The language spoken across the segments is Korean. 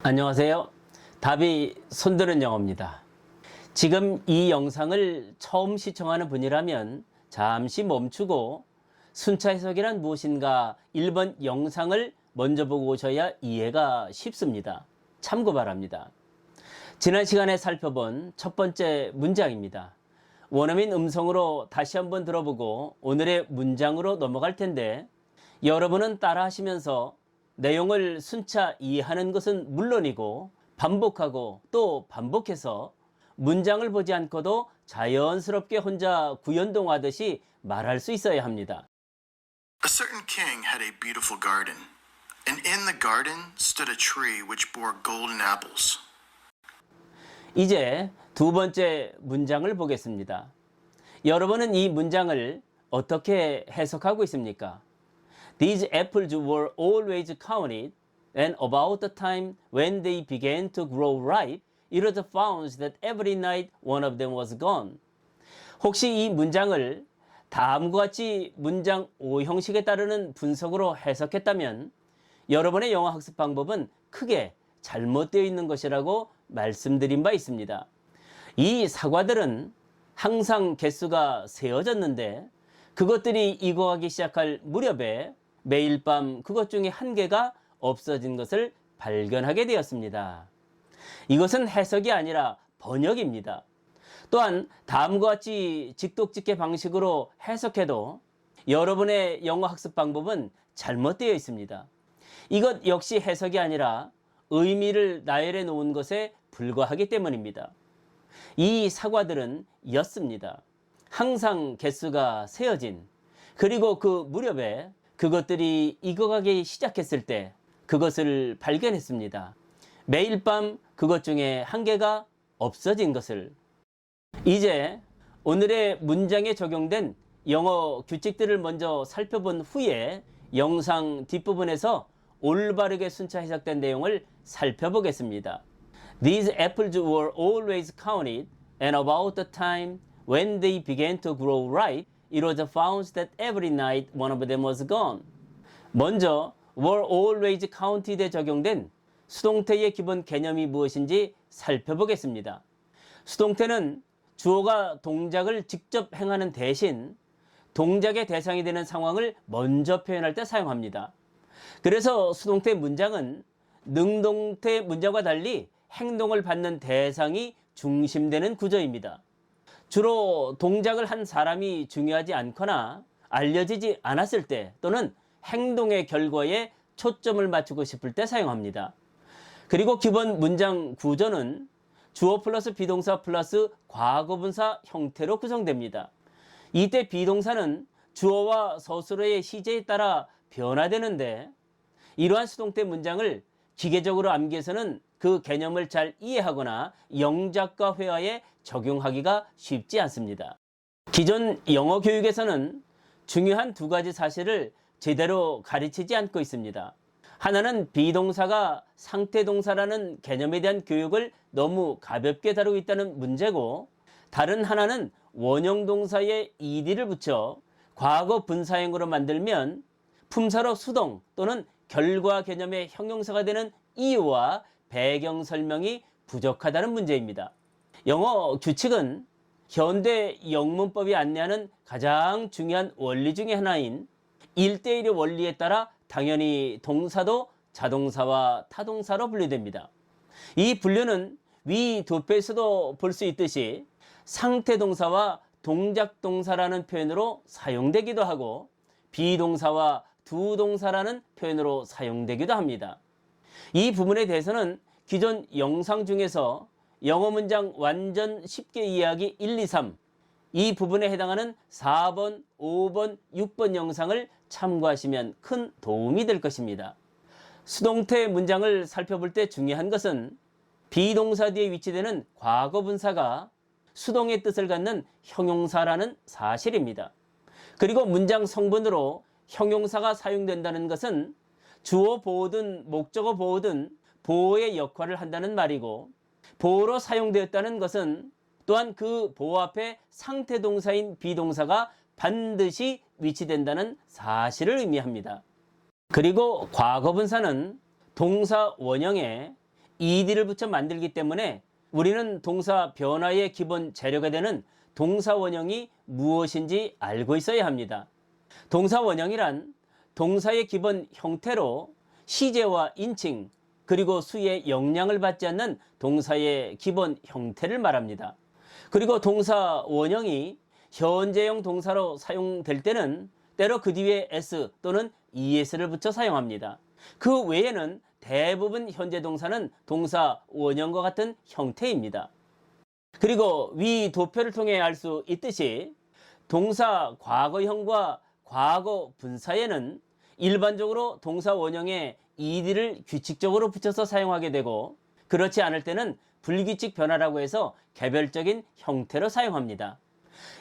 안녕하세요. 답이 손드는 영어입니다. 지금 이 영상을 처음 시청하는 분이라면 잠시 멈추고 순차 해석이란 무엇인가 1번 영상을 먼저 보고 오셔야 이해가 쉽습니다. 참고 바랍니다. 지난 시간에 살펴본 첫 번째 문장입니다. 원어민 음성으로 다시 한번 들어보고 오늘의 문장으로 넘어갈 텐데 여러분은 따라 하시면서 내용을 순차 이해하는 것은 물론이고 반복하고 또 반복해서 문장을 보지 않고도 자연스럽게 혼자 구연동하듯이 말할 수 있어야 합니다. A certain king had a beautiful garden, and in the garden stood a tree which bore golden apples. 이제 두 번째 문장을 보겠습니다. 여러분은 이 문장을 어떻게 해석하고 있습니까? These apples were always counted, and about the time when they began to grow ripe, it was found that every night one of them was gone. 혹시 이 문장을 다음과 같이 문장 5형식에 따르는 분석으로 해석했다면 여러분의 영어 학습 방법은 크게 잘못되어 있는 것이라고 말씀드린 바 있습니다. 이 사과들은 항상 개수가 세어졌는데 그것들이 익어가기 시작할 무렵에 매일 밤 그것 중에 한 개가 없어진 것을 발견하게 되었습니다. 이것은 해석이 아니라 번역입니다. 또한 다음과 같이 직독직해 방식으로 해석해도 여러분의 영어 학습 방법은 잘못되어 있습니다. 이것 역시 해석이 아니라 의미를 나열해 놓은 것에 불과하기 때문입니다. 이 사과들은 였습니다. 항상 개수가 세어진, 그리고 그 무렵에 그것들이 익어가기 시작했을 때 그것을 발견했습니다. 매일 밤 그것 중에 한 개가 없어진 것을. 이제 오늘의 문장에 적용된 영어 규칙들을 먼저 살펴본 후에 영상 뒷부분에서 올바르게 순차 해석된 내용을 살펴보겠습니다. These apples were always counted, and about the time when they began to grow ripe, it was found that every night one of them was gone. 먼저 were always counted에 적용된 수동태의 기본 개념이 무엇인지 살펴보겠습니다. 수동태는 주어가 동작을 직접 행하는 대신 동작의 대상이 되는 상황을 먼저 표현할 때 사용합니다. 그래서 수동태 문장은 능동태 문장과 달리 행동을 받는 대상이 중심되는 구조입니다. 주로 동작을 한 사람이 중요하지 않거나 알려지지 않았을 때 또는 행동의 결과에 초점을 맞추고 싶을 때 사용합니다. 그리고 기본 문장 구조는 주어 플러스 비동사 플러스 과거분사 형태로 구성됩니다. 이때 비동사는 주어와 서술어의 시제에 따라 변화되는데 이러한 수동태 문장을 기계적으로 암기해서는 그 개념을 잘 이해하거나 영작과 회화에 적용하기가 쉽지 않습니다. 기존 영어 교육에서는 중요한 두 가지 사실을 제대로 가르치지 않고 있습니다. 하나는 비동사가 상태동사라는 개념에 대한 교육을 너무 가볍게 다루고 있다는 문제고, 다른 하나는 원형동사에 ed를 붙여 과거 분사형으로 만들면 품사로 수동 또는 결과 개념의 형용사가 되는 이유와 배경 설명이 부족하다는 문제입니다. 영어 규칙은 현대 영문법이 안내하는 가장 중요한 원리 중의 하나인 1대1의 원리에 따라 당연히 동사도 자동사와 타동사로 분류됩니다. 이 분류는 위 두 페이지에서도 볼 수 있듯이 상태동사와 동작동사라는 표현으로 사용되기도 하고 비동사와 두동사라는 표현으로 사용되기도 합니다. 이 부분에 대해서는 기존 영상 중에서 영어 문장 완전 쉽게 이해하기 1, 2, 3 이 부분에 해당하는 4번, 5번, 6번 영상을 참고하시면 큰 도움이 될 것입니다. 수동태 문장을 살펴볼 때 중요한 것은 비동사 뒤에 위치되는 과거분사가 수동의 뜻을 갖는 형용사라는 사실입니다. 그리고 문장 성분으로 형용사가 사용된다는 것은 주어 보호든 목적어 보호든 보호의 역할을 한다는 말이고, 보호로 사용되었다는 것은 또한 그 보호 앞에 상태동사인 비동사가 반드시 위치된다는 사실을 의미합니다. 그리고 과거분사는 동사 원형에 ed를 붙여 만들기 때문에 우리는 동사 변화의 기본 재료가 되는 동사 원형이 무엇인지 알고 있어야 합니다. 동사 원형이란 동사의 기본 형태로 시제와 인칭 그리고 수의 영향을 받지 않는 동사의 기본 형태를 말합니다. 그리고 동사 원형이 현재형 동사로 사용될 때는 때로 그 뒤에 s 또는 es를 붙여 사용합니다. 그 외에는 대부분 현재 동사는 동사 원형과 같은 형태입니다. 그리고 위 도표를 통해 알 수 있듯이 동사 과거형과 과거 분사에는 일반적으로 동사 원형에 ed를 규칙적으로 붙여서 사용하게 되고 그렇지 않을 때는 불규칙 변화라고 해서 개별적인 형태로 사용합니다.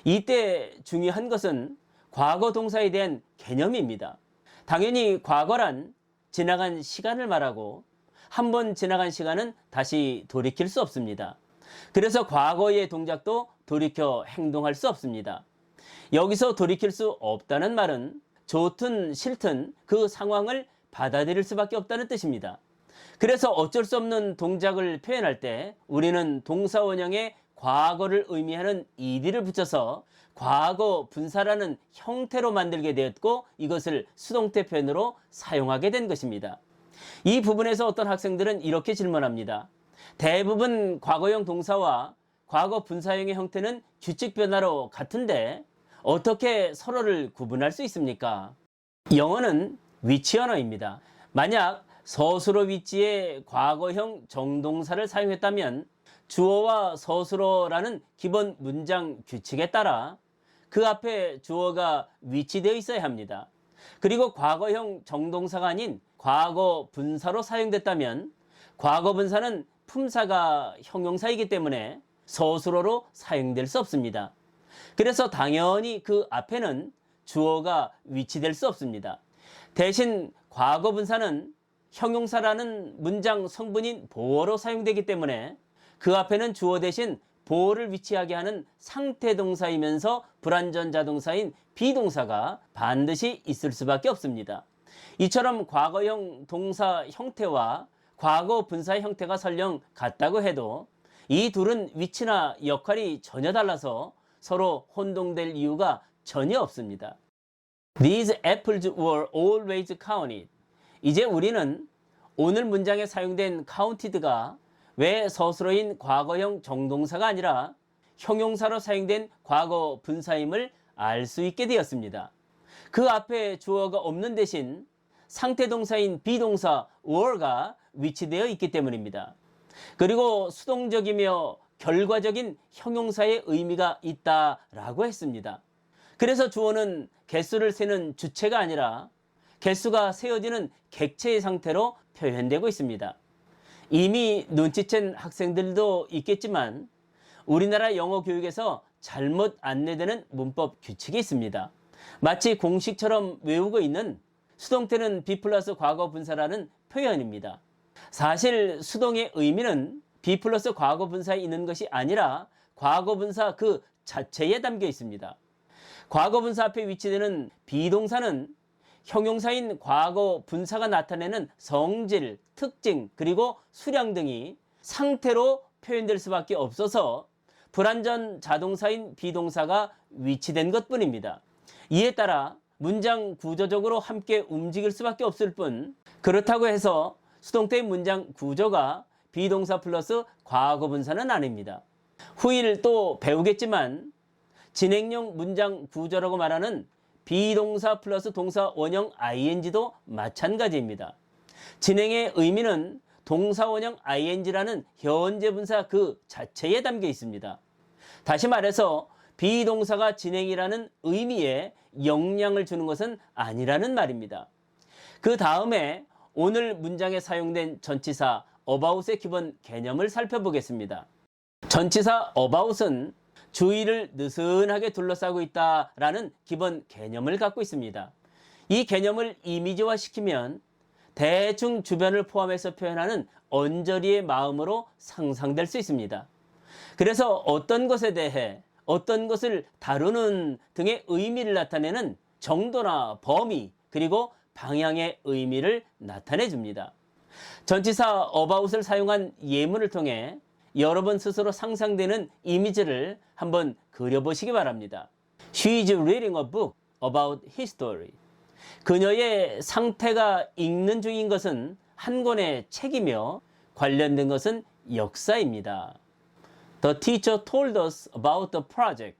이때 중요한 것은 과거 동사에 대한 개념입니다. 당연히 과거란 지나간 시간을 말하고 한 번 지나간 시간은 다시 돌이킬 수 없습니다. 그래서 과거의 동작도 돌이켜 행동할 수 없습니다. 여기서 돌이킬 수 없다는 말은 좋든 싫든 그 상황을 받아들일 수밖에 없다는 뜻입니다. 그래서 어쩔 수 없는 동작을 표현할 때 우리는 동사 원형에 과거를 의미하는 ed를 붙여서 과거 분사라는 형태로 만들게 되었고 이것을 수동태 표현으로 사용하게 된 것입니다. 이 부분에서 어떤 학생들은 이렇게 질문합니다. 대부분 과거형 동사와 과거 분사형의 형태는 규칙 변화로 같은데 어떻게 서로를 구분할 수 있습니까? 영어는 위치 언어입니다. 만약 서술어 위치에 과거형 정동사를 사용했다면 주어와 서술어라는 기본 문장 규칙에 따라 그 앞에 주어가 위치되어 있어야 합니다. 그리고 과거형 정동사가 아닌 과거 분사로 사용됐다면 과거 분사는 품사가 형용사이기 때문에 서술어로 사용될 수 없습니다. 그래서 당연히 그 앞에는 주어가 위치될 수 없습니다. 대신 과거 분사는 형용사라는 문장 성분인 보어로 사용되기 때문에 그 앞에는 주어 대신 보어를 위치하게 하는 상태 동사이면서 불완전 자동사인 비동사가 반드시 있을 수밖에 없습니다. 이처럼 과거형 동사 형태와 과거 분사 형태가 설령 같다고 해도 이 둘은 위치나 역할이 전혀 달라서 서로 혼동될 이유가 전혀 없습니다. These apples were always counted. 이제 우리는 오늘 문장에 사용된 counted가 왜 서술어인 과거형 정동사가 아니라 형용사로 사용된 과거 분사임을 알 수 있게 되었습니다. 그 앞에 주어가 없는 대신 상태 동사인 비동사 were가 위치되어 있기 때문입니다. 그리고 수동적이며 결과적인 형용사의 의미가 있다라고 했습니다. 그래서 주어는 개수를 세는 주체가 아니라 개수가 세어지는 객체의 상태로 표현되고 있습니다. 이미 눈치챈 학생들도 있겠지만 우리나라 영어 교육에서 잘못 안내되는 문법 규칙이 있습니다. 마치 공식처럼 외우고 있는 수동태는 be 플러스 과거 분사라는 표현입니다. 사실 수동의 의미는 be 플러스 과거 분사에 있는 것이 아니라 과거 분사 그 자체에 담겨 있습니다. 과거 분사 앞에 위치되는 비동사는 형용사인 과거 분사가 나타내는 성질, 특징, 그리고 수량 등이 상태로 표현될 수밖에 없어서 불완전 자동사인 비동사가 위치된 것뿐입니다. 이에 따라 문장 구조적으로 함께 움직일 수밖에 없을 뿐 그렇다고 해서 수동태의 문장 구조가 비동사 플러스 과거 분사는 아닙니다. 후일 또 배우겠지만 진행형 문장 구조라고 말하는 비동사 플러스 동사 원형 ing도 마찬가지입니다. 진행의 의미는 동사 원형 ing라는 현재 분사 그 자체에 담겨 있습니다. 다시 말해서 비동사가 진행이라는 의미에 영향을 주는 것은 아니라는 말입니다. 그 다음에 오늘 문장에 사용된 전치사 about의 기본 개념을 살펴보겠습니다. 전치사 about은 주위를 느슨하게 둘러싸고 있다라는 기본 개념을 갖고 있습니다. 이 개념을 이미지화시키면 대충 주변을 포함해서 표현하는 언저리의 마음으로 상상될 수 있습니다. 그래서 어떤 것에 대해 어떤 것을 다루는 등의 의미를 나타내는 정도나 범위 그리고 방향의 의미를 나타내 줍니다. 전치사 about을 사용한 예문을 통해 여러분 스스로 상상되는 이미지를 한번 그려보시기 바랍니다. She is reading a book about history. 그녀의 상태가 읽는 중인 것은 한 권의 책이며 관련된 것은 역사입니다. The teacher told us about the project.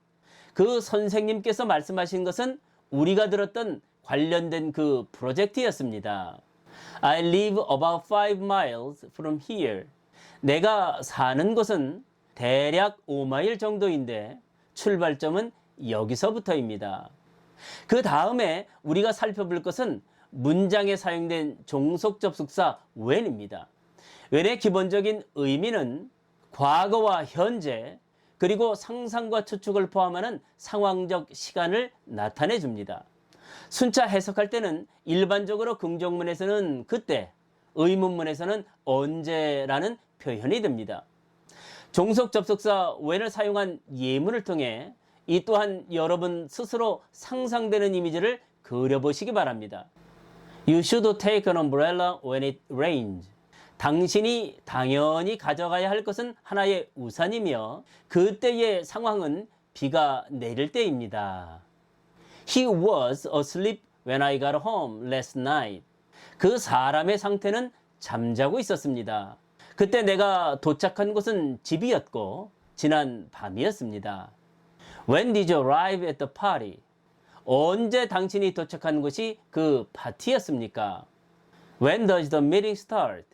그 선생님께서 말씀하신 것은 우리가 들었던 관련된 그 프로젝트였습니다. I live about 5 miles from here. 내가 사는 곳은 대략 5마일 정도인데 출발점은 여기서부터입니다. 그 다음에 우리가 살펴볼 것은 문장에 사용된 종속 접속사 when입니다. when의 기본적인 의미는 과거와 현재 그리고 상상과 추측을 포함하는 상황적 시간을 나타내 줍니다. 순차 해석할 때는 일반적으로 긍정문에서는 그때, 의문문에서는 언제라는 표현이 됩니다. 종속 접속사 when을 사용한 예문을 통해 이 또한 여러분 스스로 상상되는 이미지를 그려보시기 바랍니다. You should take an umbrella when it rains. 당신이 당연히 가져가야 할 것은 하나의 우산이며 그때의 상황은 비가 내릴 때입니다. He was asleep when I got home last night. 그 사람의 상태는 잠자고 있었습니다. 그때 내가 도착한 곳은 집이었고 지난 밤이었습니다. When did you arrive at the party? 언제 당신이 도착한 곳이 그 파티였습니까? When does the meeting start?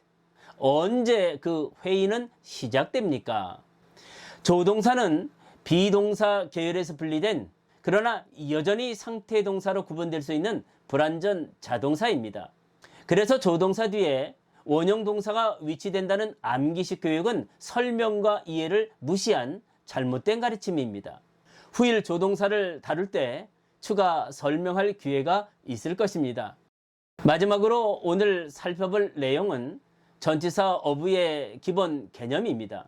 언제 그 회의는 시작됩니까? 조동사는 비동사 계열에서 분리된 그러나 여전히 상태 동사로 구분될 수 있는 불완전 자동사입니다. 그래서 조동사 뒤에 원형 동사가 위치된다는 암기식 교육은 설명과 이해를 무시한 잘못된 가르침입니다. 후일 조동사를 다룰 때 추가 설명할 기회가 있을 것입니다. 마지막으로 오늘 살펴볼 내용은 전치사 of의 기본 개념입니다.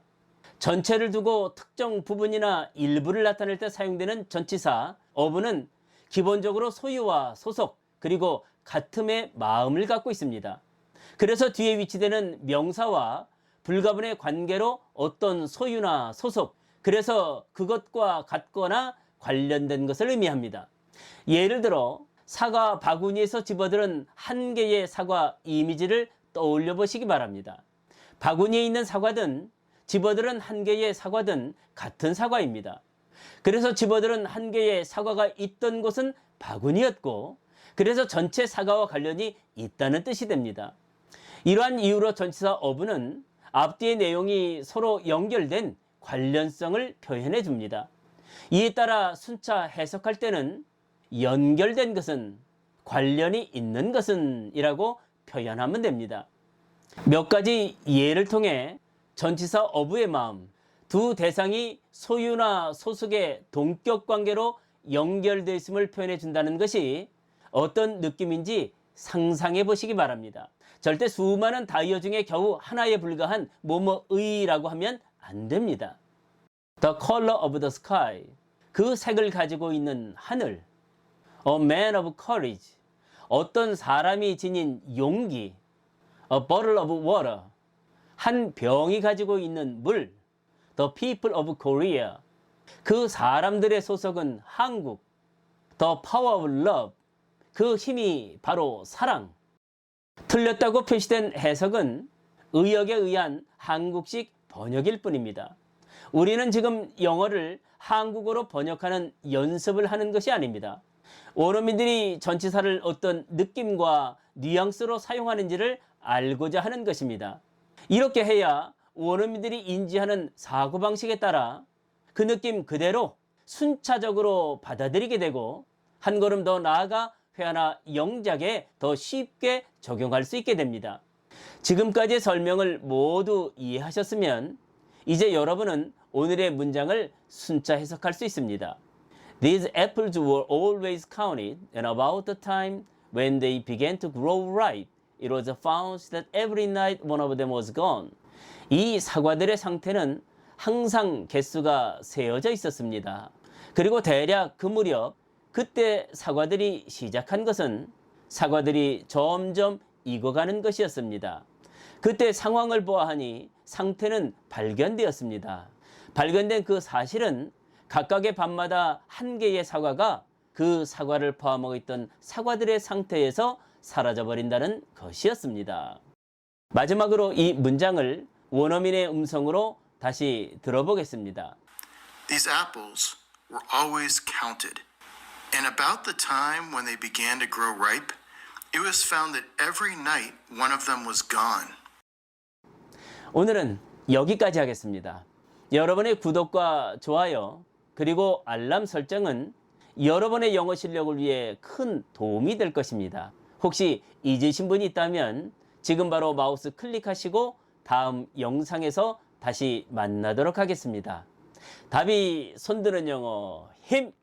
전체를 두고 특정 부분이나 일부를 나타낼 때 사용되는 전치사 of는 기본적으로 소유와 소속 그리고 같음의 마음을 갖고 있습니다. 그래서 뒤에 위치되는 명사와 불가분의 관계로 어떤 소유나 소속, 그래서 그것과 같거나 관련된 것을 의미합니다. 예를 들어 사과 바구니에서 집어들은 한 개의 사과 이미지를 떠올려 보시기 바랍니다. 바구니에 있는 사과든 집어들은 한 개의 사과든 같은 사과입니다. 그래서 집어들은 한 개의 사과가 있던 곳은 바구니였고 그래서 전체 사과와 관련이 있다는 뜻이 됩니다. 이러한 이유로 전치사 of는 앞뒤의 내용이 서로 연결된 관련성을 표현해 줍니다. 이에 따라 순차 해석할 때는 연결된 것은, 관련이 있는 것은 이라고 표현하면 됩니다. 몇 가지 예를 통해 전치사 of의 마음, 두 대상이 소유나 소속의 동격 관계로 연결되어 있음을 표현해 준다는 것이 어떤 느낌인지 상상해 보시기 바랍니다. 절대 수많은 다이어 중에 겨우 하나에 불과한 뭐뭐의라고 하면 안 됩니다. The color of the sky. 그 색을 가지고 있는 하늘. A man of courage. 어떤 사람이 지닌 용기. A bottle of water. 한 병이 가지고 있는 물. The people of Korea. 그 사람들의 소속은 한국. The power of love. 그 힘이 바로 사랑. 틀렸다고 표시된 해석은 의역에 의한 한국식 번역일 뿐입니다. 우리는 지금 영어를 한국어로 번역하는 연습을 하는 것이 아닙니다. 원어민들이 전치사를 어떤 느낌과 뉘앙스로 사용하는지를 알고자 하는 것입니다. 이렇게 해야 원어민들이 인지하는 사고방식에 따라 그 느낌 그대로 순차적으로 받아들이게 되고 한 걸음 더 나아가 회화나 영작에 더 쉽게 적용할 수 있게 됩니다. 지금까지의 설명을 모두 이해하셨으면 이제 여러분은 오늘의 문장을 순차 해석할 수 있습니다. These apples were always counted, and about the time when they began to grow ripe, it was found that every night one of them was gone. 이 사과들의 상태는 항상 개수가 세어져 있었습니다. 그리고 대략 그 무렵 그때 사과들이 시작한 것은 사과들이 점점 익어가는 것이었습니다. 그때 상황을 보아하니 상태는 발견되었습니다. 발견된 그 사실은 각각의 밤마다 한 개의 사과가 그 사과를 포함하고 있던 사과들의 상태에서 사라져버린다는 것이었습니다. 마지막으로 이 문장을 원어민의 음성으로 다시 들어보겠습니다. These apples were always counted. And about the time when they began to grow ripe, it was found that every night one of them was gone. 오늘은 여기까지 하겠습니다. 여러분의 구독과 좋아요 그리고 알람 설정은 여러분의 영어 실력을 위해 큰 도움이 될 것입니다. 혹시 잊으신 분이 있다면 지금 바로 마우스 클릭하시고 다음 영상에서 다시 만나도록 하겠습니다. 답이 손드는 영어 힘!